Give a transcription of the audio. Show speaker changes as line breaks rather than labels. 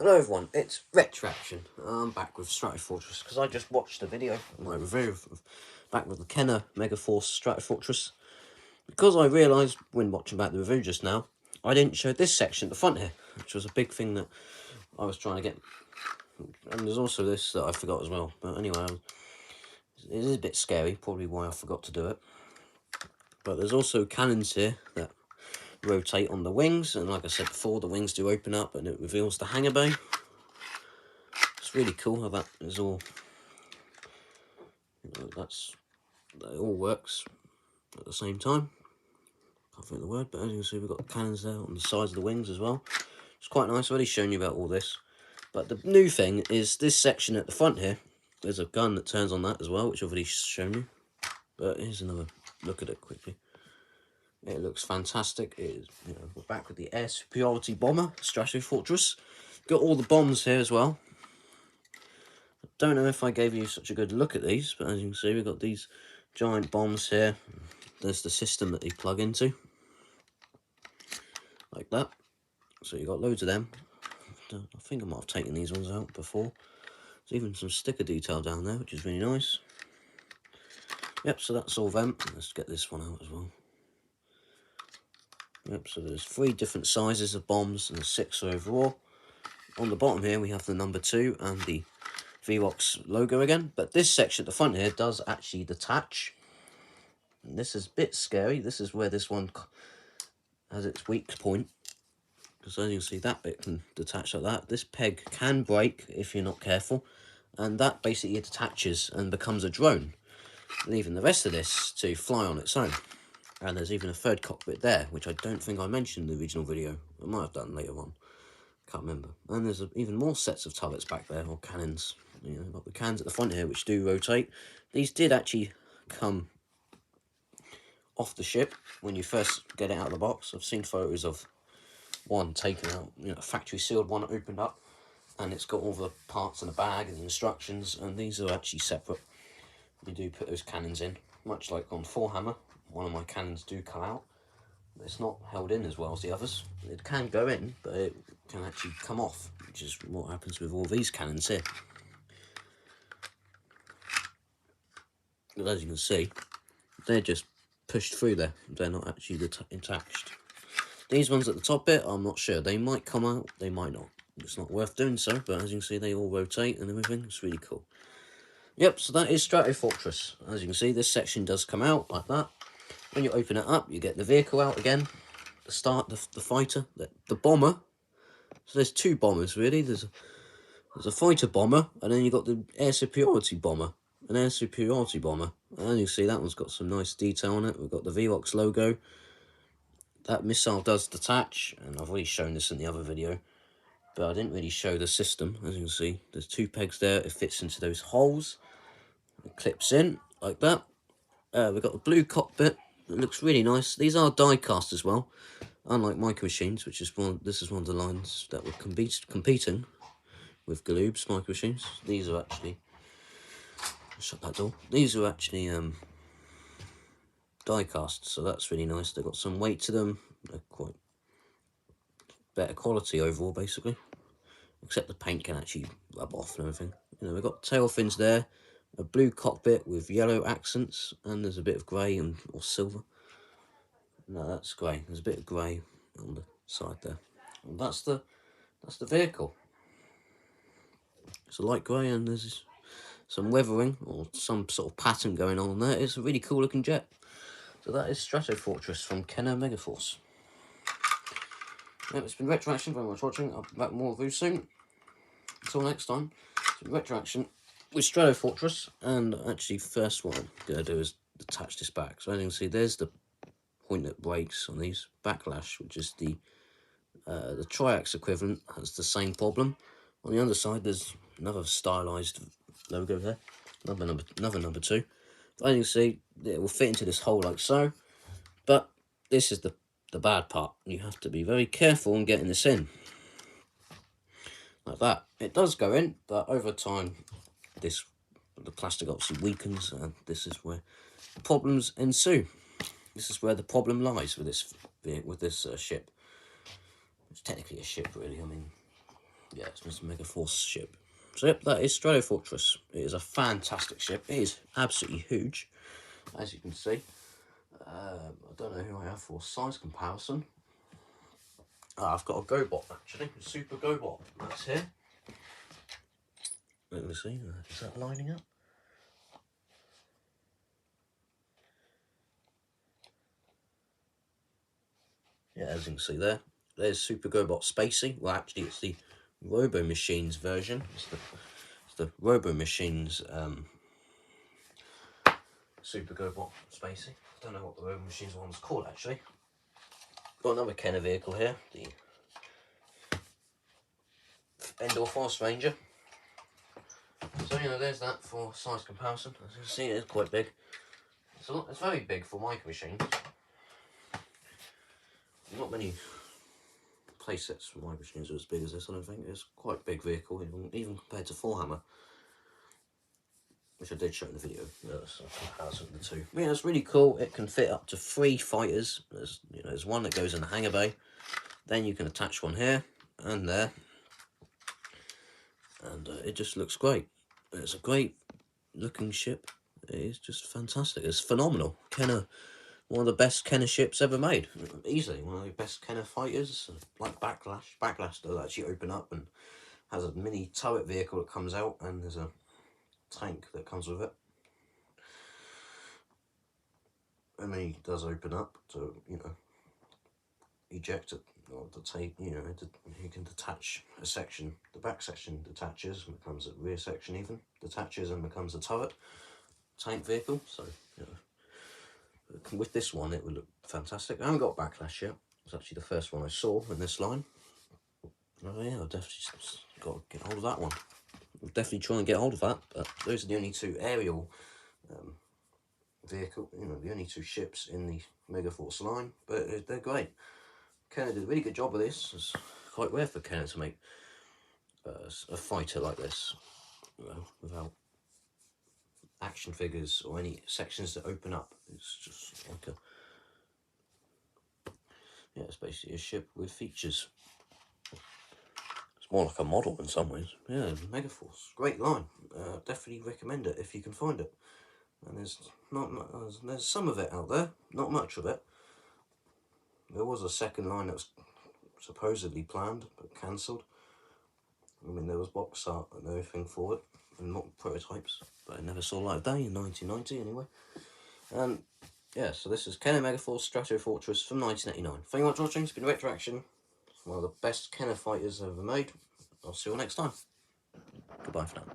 Hello everyone, it's Retraction. I'm back with Stratofortress because I just watched a video, my review of back with the Kenner Megaforce Stratofortress. Because I realised when watching back the review just now, I didn't show this section at the front here, which was a big thing that I was trying to get. And there's also this that I forgot as well. But anyway, it is a bit scary, probably why I forgot to do it. But there's also cannons here that rotate on the wings, and like I said before, the wings do open up and it reveals the hangar bay. It's really cool how that is all, that all works at the same time. Can't think of the word, but as you can see, we've got the cannons there on the sides of the wings as well. It's quite nice. I've already shown you about all this, but the new thing is this section at the front here. There's a gun that turns on that as well, which I've already shown you. But here's another look at it quickly. It looks fantastic. It is, we're back with the air superiority bomber, Stratofortress. Got all the bombs here as well. Don't know if I gave you such a good look at these, but as you can see, we've got these giant bombs here. There's the system that they plug into, like that. So you've got loads of them. I think I might have taken these ones out before. There's even some sticker detail down there, which is really nice. Yep, so that's all them. Let's get this one out as well. Yep, so there's 3 different sizes of bombs and 6 overall. On the bottom here, we have the number 2 and the VROX logo again. But this section at the front here does actually detach. And this is a bit scary. This is where this one has its weak point. Because as you can see, that bit can detach like that. This peg can break if you're not careful. And that basically detaches and becomes a drone, leaving the rest of this to fly on its own. And there's even a third cockpit there, which I don't think I mentioned in the original video. I might have done later on. Can't remember. And there's even more sets of turrets back there, or cannons. Got the cannons at the front here, which do rotate. These did actually come off the ship when you first get it out of the box. I've seen photos of one taken out, factory sealed one opened up, and it's got all the parts in a bag and the instructions, and these are actually separate. You do put those cannons in, much like on Forehammer. One of my cannons do come out. It's not held in as well as the others. It can go in, but it can actually come off, which is what happens with all these cannons here. But as you can see, they're just pushed through there. They're not actually attached. These ones at the top bit, I'm not sure. They might come out, they might not. It's not worth doing so, but as you can see, they all rotate and everything. It's really cool. Yep, so that is Stratofortress. As you can see, this section does come out like that. When you open it up, you get the vehicle out again. The fighter, the bomber. So there's 2 bombers really. There's a fighter bomber, and then you've got the air superiority bomber. An air superiority bomber. And you see that one's got some nice detail on it. We've got the VROX logo. That missile does detach, and I've already shown this in the other video, but I didn't really show the system. As you can see, there's 2 pegs there. It fits into those holes. It clips in like that. We've got the blue cockpit. It looks really nice. These are die cast as well, unlike Micro Machines, which is this is one of the lines that were competing with Galoob's Micro Machines. These are actually, shut that door. These are actually die cast, so that's really nice. They've got some weight to them. They're quite better quality overall, basically. Except the paint can actually rub off and everything. We've got tail fins there. A blue cockpit with yellow accents, and there's a bit of grey or silver. No, that's grey. There's a bit of grey on the side there. And that's the vehicle. It's a light grey, and there's some weathering or some sort of pattern going on there. It's a really cool looking jet. So that is Stratofortress from Kenner Megaforce. Yep, it's been Retraction. Very much for watching. I'll be back more reviews soon. Until next time, it's been Retraction with Stratofortress, and actually first what I'm going to do is attach this back. So as you can see, there's the point that breaks on these. Backlash, which is the triax equivalent, has the same problem. On the underside, there's another stylized logo there, another number 2. But as you can see, it will fit into this hole like so, but this is the bad part. You have to be very careful in getting this in. Like that. It does go in, but over time, the plastic obviously weakens, and this is where problems ensue. This is where the problem lies with this ship. It's technically a ship, really. I mean, Yeah, it's Mr. Megaforce ship. So yep, that is Stratofortress. It is a fantastic ship. It is absolutely huge, as you can see. I don't know who I have for size comparison. I've got a GoBot actually, a Super GoBot. That's here. Let me see, is that lining up? Yeah, as you can see there, there's Super GoBot Spacey. Well, actually, it's the Robo Machines version. It's the Robo Machines Super GoBot Spacey. I don't know what the Robo Machines one's called actually. Got another Kenner vehicle here, the Endor Force Ranger. So there's that for size comparison. As you can see, it is quite big. It's very big for micro machines. Not many playsets for micro machines are as big as this. I don't think it's quite a big vehicle, even compared to Hammer, which I did show in the video. That's a comparison of the two. But yeah, it's really cool. It can fit up to 3 fighters. There's one that goes in the hangar bay. Then you can attach one here and there, and it just looks great. It's a great looking ship. It is just fantastic. It's phenomenal. Kenner, one of the best Kenner ships ever made. Easily one of the best Kenner fighters. Like Backlash. Backlash does actually open up and has a mini turret vehicle that comes out, and there's a tank that comes with it. And then he does open up to, eject it, or to take, he can detach a section. The back section detaches and becomes a rear section, even detaches and becomes a turret tank vehicle. So with this one, it would look fantastic. I haven't got Backlash yet. It's actually the first one I saw in this line. Oh yeah, I've definitely got to get hold of that one. I'll definitely try and get hold of that. But those are the only 2 aerial vehicle, the only 2 ships in the Megaforce line. But they're great. Kenner did a really good job with this. It's quite rare for Kenner to make a fighter like this, without action figures or any sections that open up. It's just like it's basically a ship with features. It's more like a model in some ways. Yeah, Megaforce, great line. Definitely recommend it if you can find it. And there's some of it out there, not much of it. There was a second line that was supposedly planned but cancelled. I mean, there was box art and everything for it, and not prototypes, but it never saw light of day in 1990 anyway. And yeah, so this is Kenner Megaforce Stratofortress from 1989. Thank you much for watching. It's been Retroaction, one of the best Kenner fighters ever made. I'll see you all next time. Goodbye for now.